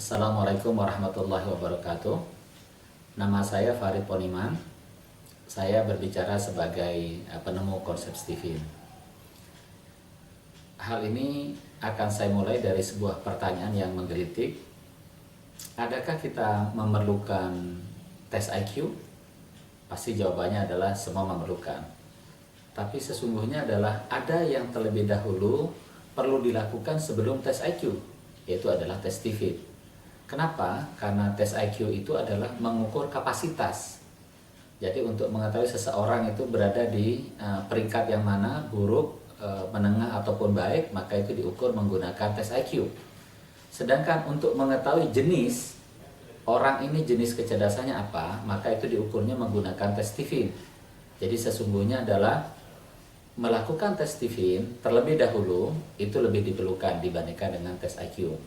Assalamualaikum warahmatullahi wabarakatuh. Nama saya Farid Poniman. Saya berbicara sebagai penemu konsep Stephen. Hal ini akan saya mulai dari sebuah pertanyaan yang menggelitik. Adakah kita memerlukan tes IQ? Pasti jawabannya adalah semua memerlukan. Tapi sesungguhnya adalah ada yang terlebih dahulu perlu dilakukan sebelum tes IQ, yaitu adalah tes Stephen. Kenapa? Karena tes IQ itu adalah mengukur kapasitas. Jadi untuk mengetahui seseorang itu berada di peringkat yang mana, buruk, menengah ataupun baik, maka itu diukur menggunakan tes IQ. Sedangkan untuk mengetahui jenis orang ini, jenis kecerdasannya apa, maka itu diukurnya menggunakan tes Stephen. Jadi sesungguhnya adalah melakukan tes Stephen terlebih dahulu itu lebih diperlukan dibandingkan dengan tes IQ.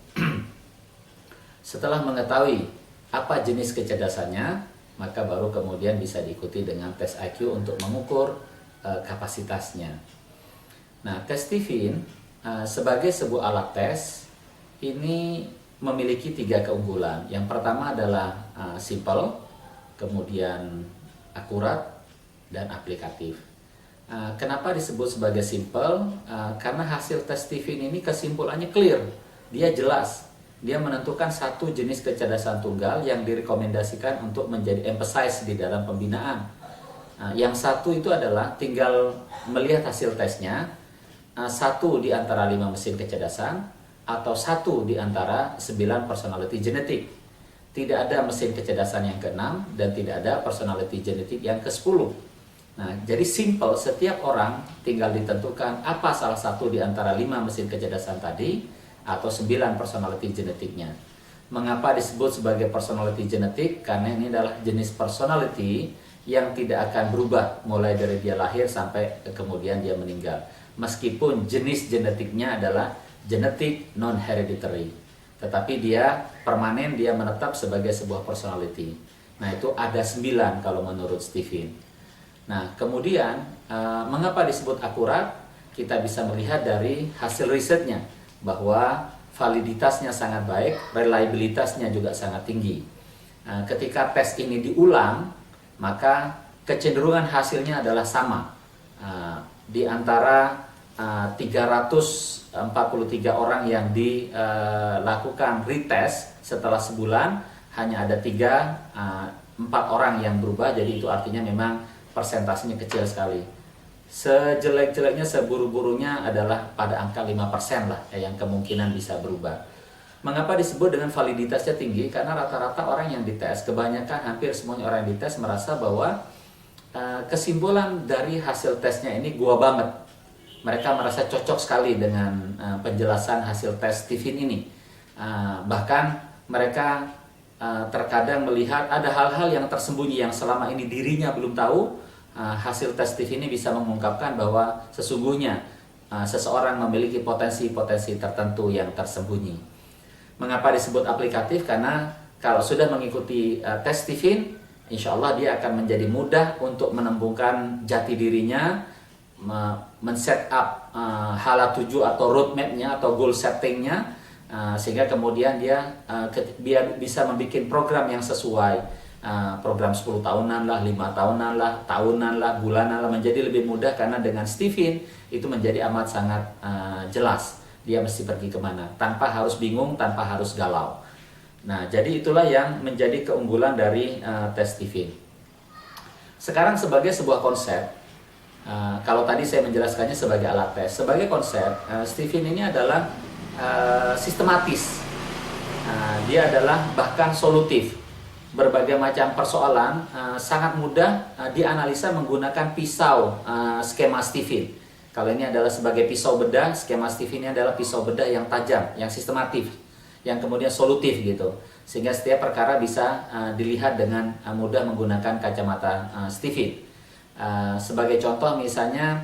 Setelah mengetahui apa jenis kecerdasannya, maka baru kemudian bisa diikuti dengan tes IQ untuk mengukur kapasitasnya. Nah, tes Stephen sebagai sebuah alat tes ini memiliki 3 keunggulan. Yang pertama adalah simple, kemudian akurat, dan aplikatif. Kenapa disebut sebagai simple? Karena hasil tes Stephen ini kesimpulannya clear, dia jelas. Dia menentukan satu jenis kecerdasan tunggal yang direkomendasikan untuk menjadi emphasize di dalam pembinaan. Yang satu itu adalah tinggal melihat hasil tesnya, satu di antara 5 mesin kecerdasan atau satu di antara 9 personality genetik. Tidak ada mesin kecerdasan yang ke-6 dan tidak ada personality genetik yang ke-10. Nah, jadi simple, setiap orang tinggal ditentukan apa salah satu di antara 5 mesin kecerdasan tadi atau 9 personality genetiknya. Mengapa disebut sebagai personality genetik? Karena ini adalah jenis personality yang tidak akan berubah mulai dari dia lahir sampai kemudian dia meninggal. Meskipun jenis genetiknya adalah genetik non-hereditary, tetapi dia permanen, dia menetap sebagai sebuah personality. Nah, itu ada 9 kalau menurut Stephen. Nah, kemudian mengapa disebut akurat? Kita bisa melihat dari hasil risetnya bahwa validitasnya sangat baik, reliabilitasnya juga sangat tinggi. Ketika tes ini diulang, maka kecenderungan hasilnya adalah sama. Di antara 343 orang yang dilakukan retest setelah sebulan, hanya ada 4 orang yang berubah, jadi itu artinya memang persentasenya kecil sekali. Sejelek-jeleknya, seburu-burunya adalah pada angka 5% lah yang kemungkinan bisa berubah. Mengapa disebut dengan validitasnya tinggi? Karena rata-rata orang yang dites, kebanyakan hampir semuanya orang yang dites merasa bahwa kesimpulan dari hasil tesnya ini gua banget. Mereka merasa cocok sekali dengan penjelasan hasil tes Stephen ini. Bahkan mereka terkadang melihat ada hal-hal yang tersembunyi yang selama ini dirinya belum tahu. Hasil tes Stephen ini bisa mengungkapkan bahwa sesungguhnya seseorang memiliki potensi-potensi tertentu yang tersembunyi. Mengapa disebut aplikatif? Karena kalau sudah mengikuti tes Stephen, insya Allah dia akan menjadi mudah untuk menembungkan jati dirinya, men-set up hala tuju atau roadmap-nya atau goal setting-nya, sehingga kemudian dia bisa membuat program yang sesuai. Program 10 tahunan lah, 5 tahunan lah, bulanan lah, menjadi lebih mudah karena dengan Stephen itu menjadi amat sangat jelas dia mesti pergi kemana, tanpa harus bingung, tanpa harus galau. Nah, jadi itulah yang menjadi keunggulan dari tes Stephen. Sekarang sebagai sebuah konsep, kalau tadi saya menjelaskannya sebagai alat tes, sebagai konsep, Stephen ini adalah sistematis, dia adalah bahkan solutif. Berbagai macam persoalan sangat mudah dianalisa menggunakan pisau skema Stephen. Kalau ini adalah sebagai pisau bedah, skema Stephen ini adalah pisau bedah yang tajam, yang sistematif, yang kemudian solutif gitu. Sehingga setiap perkara bisa dilihat dengan mudah menggunakan kacamata Stephen. Sebagai contoh misalnya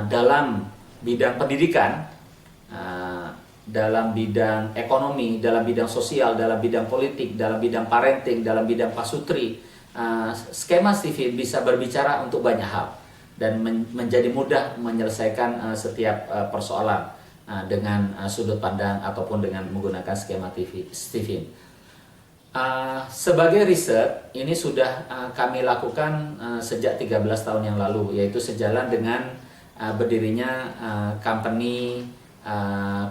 dalam bidang pendidikan, dalam bidang ekonomi, dalam bidang sosial, dalam bidang politik, dalam bidang parenting, dalam bidang pasutri, skema Stephen bisa berbicara untuk banyak hal dan menjadi mudah menyelesaikan setiap persoalan. dengan sudut pandang ataupun dengan menggunakan skema Stephen. Sebagai riset, ini sudah kami lakukan sejak 13 tahun yang lalu, yaitu sejalan dengan berdirinya company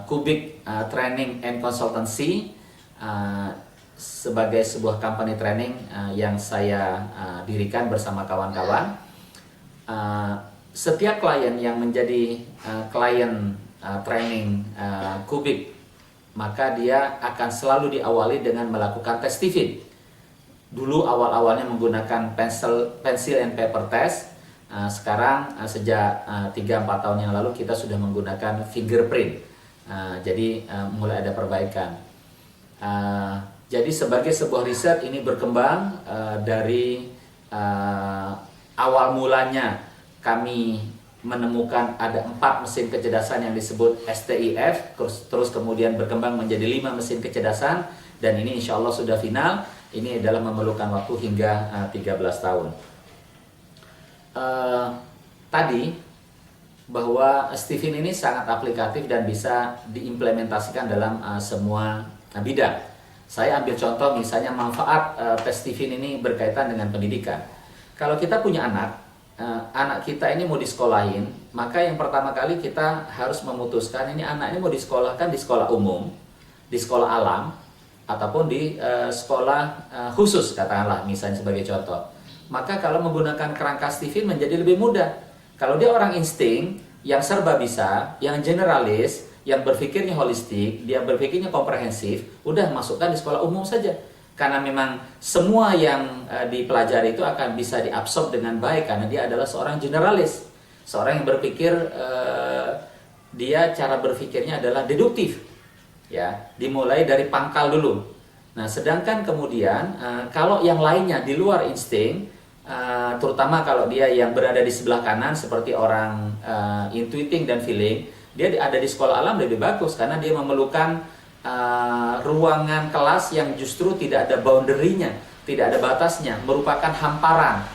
Kubik Training and Consultancy, sebagai sebuah company training yang saya dirikan bersama kawan-kawan. Setiap klien yang menjadi klien training Kubik, maka dia akan selalu diawali dengan melakukan tes Stephen. Dulu awal-awalnya menggunakan pencil and paper test. Sekarang sejak 3-4 tahun yang lalu kita sudah menggunakan fingerprint. Jadi mulai ada perbaikan. Jadi sebagai sebuah riset ini berkembang dari awal mulanya kami menemukan ada 4 mesin kecerdasan yang disebut STIF, terus kemudian berkembang menjadi 5 mesin kecerdasan, dan ini insya Allah sudah final. Ini adalah memerlukan waktu hingga 13 tahun. Tadi bahwa Stephen ini sangat aplikatif dan bisa diimplementasikan dalam semua bidang. Saya ambil contoh misalnya manfaat tes Stephen ini berkaitan dengan pendidikan. Kalau kita punya anak kita ini mau disekolahin, maka yang pertama kali kita harus memutuskan ini anak ini mau disekolahkan di sekolah umum, di sekolah alam, ataupun di sekolah khusus, katakanlah misalnya sebagai contoh. Maka kalau menggunakan kerangka Stephen menjadi lebih mudah. Kalau dia orang insting, yang serba bisa, yang generalis, yang berpikirnya holistik, dia berpikirnya komprehensif, udah masukkan di sekolah umum saja. Karena memang semua yang dipelajari itu akan bisa diabsorb dengan baik karena dia adalah seorang generalis, seorang yang berpikir dia cara berpikirnya adalah deduktif, ya, dimulai dari pangkal dulu. Nah, sedangkan kemudian kalau yang lainnya di luar insting, terutama kalau dia yang berada di sebelah kanan seperti orang intuiting dan feeling, dia ada di sekolah alam lebih bagus karena dia memerlukan ruangan kelas yang justru tidak ada boundary-nya, tidak ada batasnya, merupakan hamparan,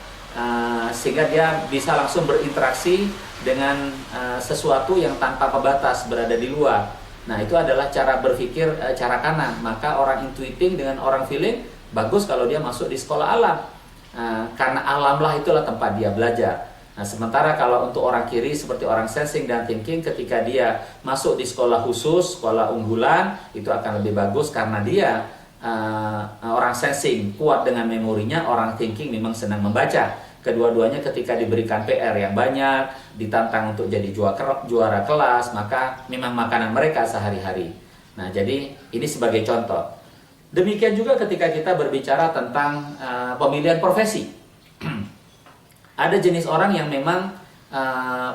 sehingga dia bisa langsung berinteraksi dengan sesuatu yang tanpa pembatas berada di luar. Nah, itu adalah cara berpikir cara kanan. Maka orang intuiting dengan orang feeling bagus kalau dia masuk di sekolah alam, karena alamlah itulah tempat dia belajar. Nah, sementara kalau untuk orang kiri seperti orang sensing dan thinking, ketika dia masuk di sekolah khusus, sekolah unggulan, itu akan lebih bagus karena dia orang sensing kuat dengan memorinya, orang thinking memang senang membaca. Kedua-duanya ketika diberikan PR yang banyak, ditantang untuk jadi juara kelas, maka memang makanan mereka sehari-hari. Nah, jadi ini sebagai contoh. Demikian juga ketika kita berbicara tentang pemilihan profesi. Ada jenis orang yang memang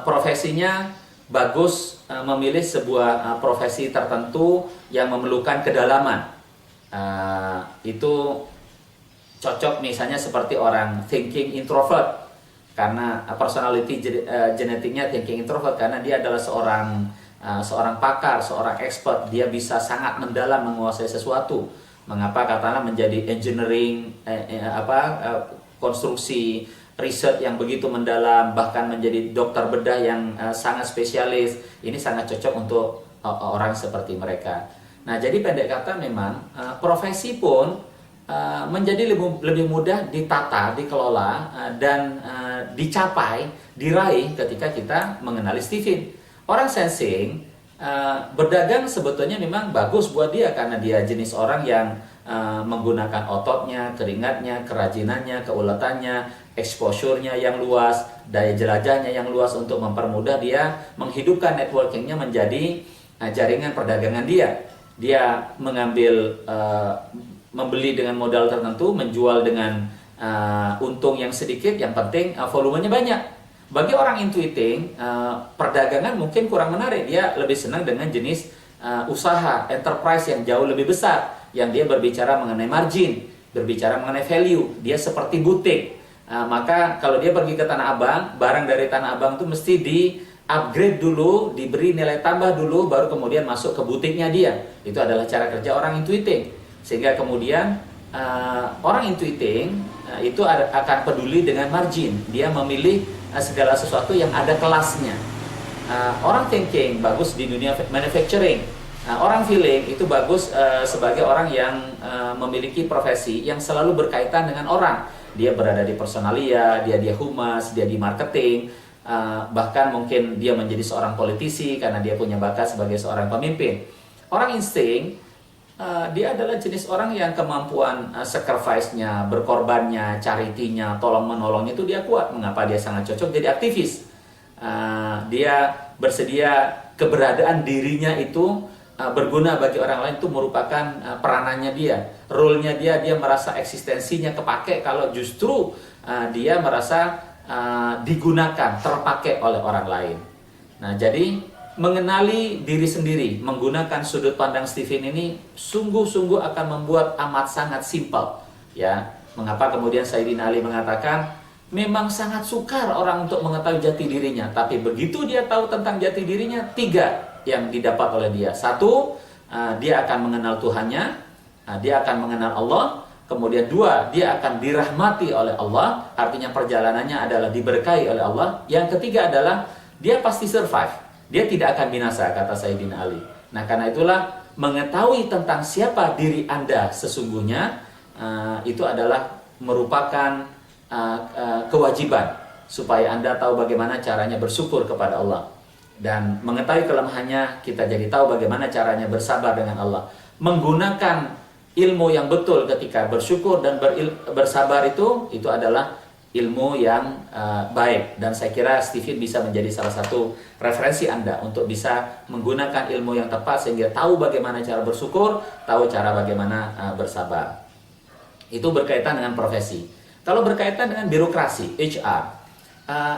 profesinya bagus, memilih sebuah profesi tertentu yang memerlukan kedalaman. Itu cocok misalnya seperti orang thinking introvert, karena personality genetiknya thinking introvert, karena dia adalah seorang pakar, seorang expert. Dia bisa sangat mendalam menguasai sesuatu. Mengapa katakanlah menjadi engineering, konstruksi, riset yang begitu mendalam, bahkan menjadi dokter bedah yang sangat spesialis. Ini sangat cocok untuk orang seperti mereka. Nah, jadi pendek kata memang profesi pun menjadi lebih mudah ditata, dikelola, dan dicapai, diraih ketika kita mengenali Stephen. Orang sensing, berdagang sebetulnya memang bagus buat dia karena dia jenis orang yang menggunakan ototnya, keringatnya, kerajinannya, keuletannya, exposure-nya yang luas, daya jelajahnya yang luas untuk mempermudah dia menghidupkan networking-nya menjadi jaringan perdagangan dia. Dia mengambil membeli dengan modal tertentu, menjual dengan untung yang sedikit, yang penting volumenya banyak. Bagi orang intuiting, perdagangan mungkin kurang menarik. Dia lebih senang dengan jenis usaha, enterprise yang jauh lebih besar, yang dia berbicara mengenai margin, berbicara mengenai value. Dia seperti butik. Maka kalau dia pergi ke Tanah Abang, barang dari Tanah Abang itu mesti di-upgrade dulu, diberi nilai tambah dulu, baru kemudian masuk ke butiknya dia. Itu adalah cara kerja orang intuiting. Sehingga kemudian orang intuiting itu akan peduli dengan margin. Dia memilih segala sesuatu yang ada kelasnya. Orang thinking bagus di dunia manufacturing. Orang feeling itu bagus sebagai orang yang memiliki profesi yang selalu berkaitan dengan orang. Dia berada di personalia, dia humas, dia di marketing, bahkan mungkin dia menjadi seorang politisi karena dia punya bakat sebagai seorang pemimpin. Orang insting, dia adalah jenis orang yang kemampuan sacrifice-nya, berkorbannya, charity-nya, tolong menolongnya itu dia kuat. Mengapa dia sangat cocok jadi aktivis? Dia bersedia keberadaan dirinya itu berguna bagi orang lain, itu merupakan peranannya dia, role-nya dia merasa eksistensinya kepake kalau justru dia merasa digunakan, terpakai oleh orang lain. Nah, jadi mengenali diri sendiri menggunakan sudut pandang Stephen ini sungguh-sungguh akan membuat amat sangat simpel, ya. Mengapa kemudian Sayyidina Ali mengatakan memang sangat sukar orang untuk mengetahui jati dirinya, tapi begitu dia tahu tentang jati dirinya, 3 yang didapat oleh dia. 1, dia akan mengenal Tuhannya, dia akan mengenal Allah. Kemudian 2, dia akan dirahmati oleh Allah, artinya perjalanannya adalah diberkahi oleh Allah. Yang ketiga adalah dia pasti survive, dia tidak akan binasa, kata Sayyidina Ali. Nah, karena itulah mengetahui tentang siapa diri Anda sesungguhnya, itu adalah merupakan kewajiban supaya Anda tahu bagaimana caranya bersyukur kepada Allah. Dan mengetahui kelemahannya, kita jadi tahu bagaimana caranya bersabar dengan Allah. Menggunakan ilmu yang betul ketika bersyukur dan bersabar itu adalah ilmu yang baik. Dan saya kira Stephen bisa menjadi salah satu referensi Anda untuk bisa menggunakan ilmu yang tepat sehingga tahu bagaimana cara bersyukur, tahu cara bagaimana bersabar. Itu berkaitan dengan profesi. Kalau berkaitan dengan birokrasi, HR,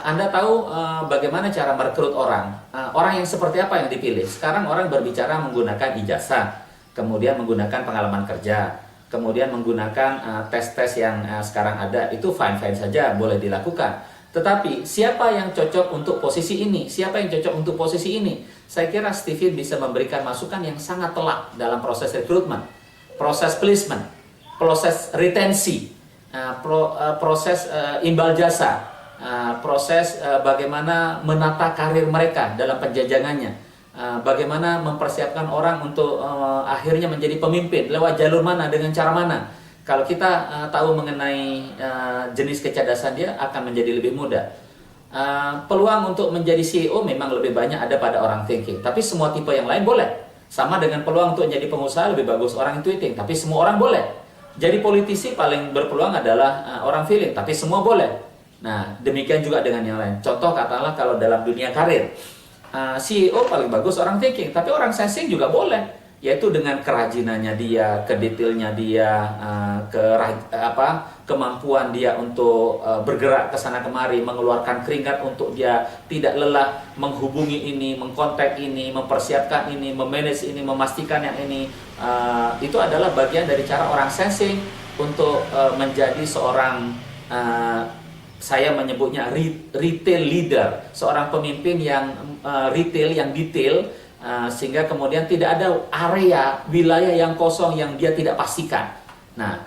Anda tahu bagaimana cara merekrut orang. Orang yang seperti apa yang dipilih? Sekarang orang berbicara menggunakan ijazah, kemudian menggunakan pengalaman kerja, kemudian menggunakan tes-tes yang sekarang ada. Itu fine-fine saja, boleh dilakukan. Tetapi siapa yang cocok untuk posisi ini? Siapa yang cocok untuk posisi ini? Saya kira Stephen bisa memberikan masukan yang sangat telak dalam proses rekrutmen, proses placement, proses retensi, proses imbal jasa, proses bagaimana menata karir mereka dalam penjajangannya, bagaimana mempersiapkan orang untuk akhirnya menjadi pemimpin, lewat jalur mana, dengan cara mana. Kalau kita tahu mengenai jenis kecerdasan dia, akan menjadi lebih mudah. Peluang untuk menjadi CEO memang lebih banyak ada pada orang thinking, tapi semua tipe yang lain boleh. Sama dengan peluang untuk menjadi pengusaha lebih bagus orang intuiting, tapi semua orang boleh. Jadi politisi paling berpeluang adalah orang feeling, tapi semua boleh. Nah, demikian juga dengan yang lain. Contoh katakanlah kalau dalam dunia karir, CEO paling bagus orang thinking, tapi orang sensing juga boleh, yaitu dengan kerajinannya dia, kedetailnya dia, kemampuan dia untuk bergerak ke sana kemari, mengeluarkan keringat untuk dia tidak lelah menghubungi ini, mengkontak ini, mempersiapkan ini, memanage ini, memastikan yang ini. Itu adalah bagian dari cara orang sensing untuk menjadi seorang saya menyebutnya retail leader, seorang pemimpin yang retail, yang detail, sehingga kemudian tidak ada area, wilayah yang kosong yang dia tidak pastikan. Nah,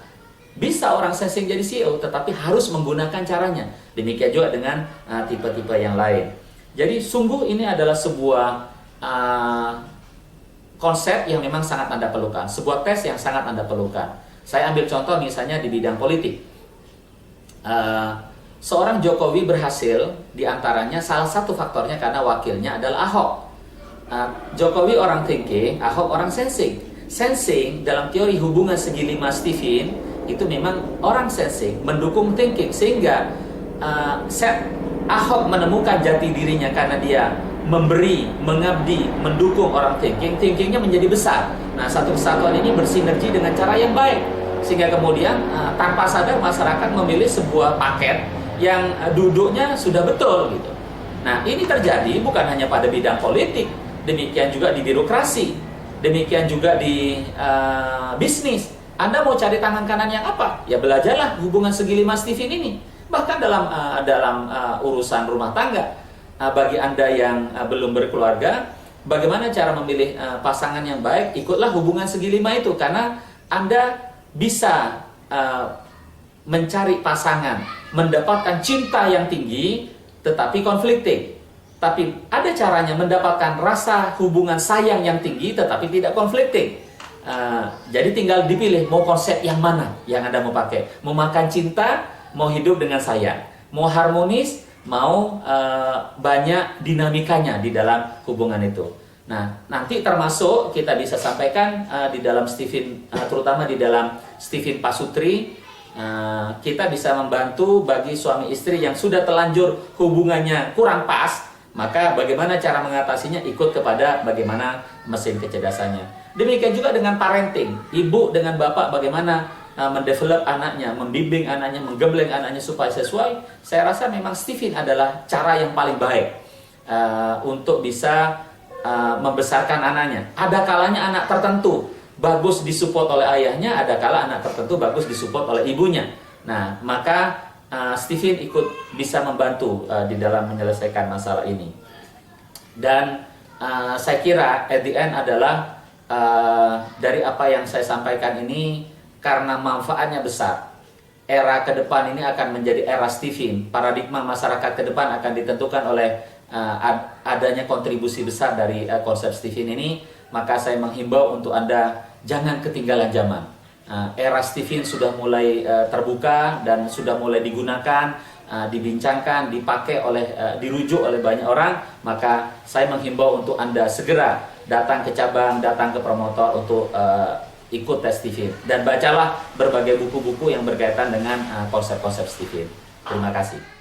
bisa orang sensing jadi CEO, tetapi harus menggunakan caranya. Demikian juga dengan tipe-tipe yang lain. Jadi sungguh ini adalah sebuah konsep yang memang sangat Anda perlukan, sebuah tes yang sangat Anda perlukan. Saya ambil contoh misalnya di bidang politik. Seorang Jokowi berhasil diantaranya salah satu faktornya karena wakilnya adalah Ahok. Jokowi orang thinking, Ahok orang sensing. Sensing dalam teori hubungan segi 5 Stephen itu memang orang sensing mendukung thinking, sehingga Ahok menemukan jati dirinya karena dia memberi, mengabdi, mendukung orang thinking, thinkingnya menjadi besar. Nah, satu kesatuan ini bersinergi dengan cara yang baik, sehingga kemudian tanpa sadar masyarakat memilih sebuah paket yang duduknya sudah betul gitu. Nah, ini terjadi bukan hanya pada bidang politik, demikian juga di birokrasi, demikian juga di bisnis. Anda mau cari tangan kanan yang apa? Ya belajarlah hubungan segi 5 Stephen ini. Bahkan dalam urusan rumah tangga, bagi Anda yang belum berkeluarga, bagaimana cara memilih pasangan yang baik? Ikutlah hubungan segi 5 itu, karena Anda bisa mencari pasangan, mendapatkan cinta yang tinggi tetapi konflikting. tapi ada caranya mendapatkan rasa hubungan sayang yang tinggi tetapi tidak konflikting. Jadi tinggal dipilih mau konsep yang mana yang Anda mau pakai. Mau makan cinta, mau hidup dengan sayang. Mau harmonis, mau banyak dinamikanya di dalam hubungan itu. Nah, nanti termasuk kita bisa sampaikan di dalam Stephen, terutama di dalam Stephen Pasutri, kita bisa membantu bagi suami istri yang sudah terlanjur hubungannya kurang pas. Maka bagaimana cara mengatasinya, ikut kepada bagaimana mesin kecerdasannya. Demikian juga dengan parenting, ibu dengan bapak bagaimana mendevelop anaknya, membimbing anaknya, menggembleng anaknya supaya sesuai. Saya rasa memang Stephen adalah cara yang paling baik untuk bisa membesarkan anaknya. Ada kalanya anak tertentu bagus disupport oleh ayahnya, ada kala anak tertentu bagus disupport oleh ibunya. Nah, maka Stephen ikut bisa membantu di dalam menyelesaikan masalah ini. Dan saya kira at the end adalah dari apa yang saya sampaikan ini, karena manfaatnya besar, era ke depan ini akan menjadi era Stephen. Paradigma masyarakat ke depan akan ditentukan oleh adanya kontribusi besar dari konsep Stephen ini. Maka saya menghimbau untuk Anda jangan ketinggalan zaman. Era Stephen sudah mulai terbuka dan sudah mulai digunakan, dibincangkan, dipakai oleh, dirujuk oleh banyak orang. Maka saya menghimbau untuk Anda segera datang ke cabang, datang ke promotor untuk ikut tes Stephen. Dan bacalah berbagai buku-buku yang berkaitan dengan konsep-konsep Stephen. Terima kasih.